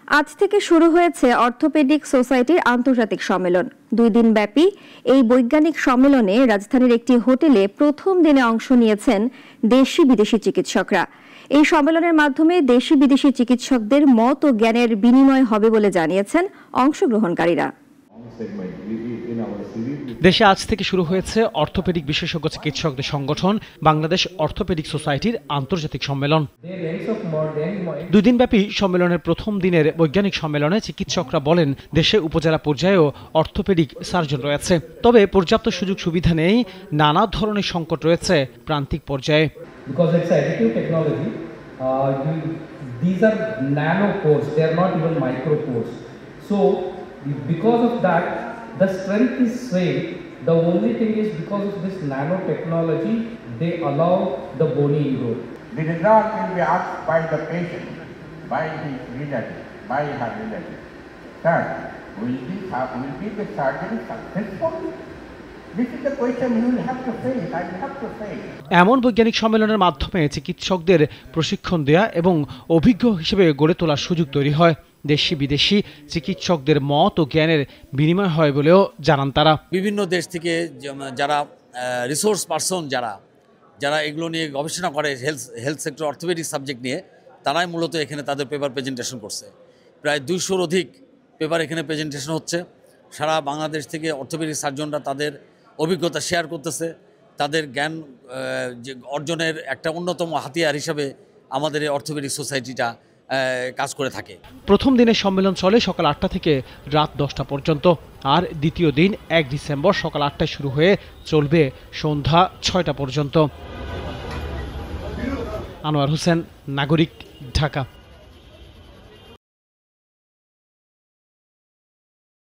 আজ থেকে শুরু হয়েছে অর্থোপেডিক সোসাইটির আন্তর্জাতিক সম্মেলন। 2 দিন ব্যাপী এই বৈজ্ঞানিক সম্মেলনে রাজধানীর একটি হোটেলে প্রথম দিনে অংশ নিয়েছেন দেশি বিদেশি চিকিৎসকরা। এই সম্মেলনের মাধ্যমে দেশি বিদেশি চিকিৎসকদের মত ও জ্ঞানের বিনিময় হবে বলে জানিয়েছেন অংশগ্রহণকারীরা। দেশে আজ থেকে শুরু হয়েছে অর্থোপেডিক বিশেষজ্ঞ চিকিৎসকদের সংগঠন বাংলাদেশ অর্থোপেডিক সোসাইটির আন্তর্জাতিক সম্মেলন। 2 দিনব্যাপী সম্মেলনের প্রথম দিনের বৈজ্ঞানিক সম্মেলনে চিকিৎসকরা বলেন, দেশে উপজেলা পর্যায়েও অর্থোপেডিক সার্জন রয়েছে, তবে পর্যাপ্ত সুযোগ সুবিধা নেই, নানা ধরনের সংকট রয়েছে প্রান্তিক পর্যায়ে। These are nano pores, they are not even micro pores. So because of that, the strength is same. The only thing is because of this nanotechnology, they allow the bony ingrowth. The result will be asked by the patient, by his relative, by her relative. Sir, will the surgery successful? This is the question you will have to face. I will have to face. এমন বৈজ্ঞানিক সম্মেলনের মাধ্যমে চিকিৎসকদের প্রশিক্ষণ দেয়া এবং অভিজ্ঞ হিসেবে গড়ে তোলার সুযোগ তৈরি হয়। দেশি বিদেশি চিকিৎসকদের মত ও জ্ঞানের বিনিময় হয় বলেও জানান তারা। বিভিন্ন দেশ থেকে যারা রিসোর্স পারসন যারা এগুলো নিয়ে গবেষণা করে হেলথ সেক্টর অর্থোপেডিক সাবজেক্ট নিয়ে, তারাই মূলত এখানে তাদের পেপার প্রেজেন্টেশন করছে। প্রায় 200-র অধিক পেপার এখানে প্রেজেন্টেশন হচ্ছে। সারা বাংলাদেশ থেকে অর্থোপেডিক সার্জনরা তাদের অভিজ্ঞতা শেয়ার করতেছে। তাদের জ্ঞান অর্জনের একটা অন্যতম হাতিয়ার হিসাবে আমাদের এই অর্থোপেডিক সোসাইটিটা কাজ করে থাকে। প্রথম দিনের সম্মেলন চলে সকাল 8টা থেকে রাত 10টা পর্যন্ত, আর দ্বিতীয় দিন 1 ডিসেম্বর সকাল 8টায় শুরু হয়ে চলবে সন্ধ্যা 6টা পর্যন্ত। আনোয়ার হোসেন, নাগরিক, ঢাকা।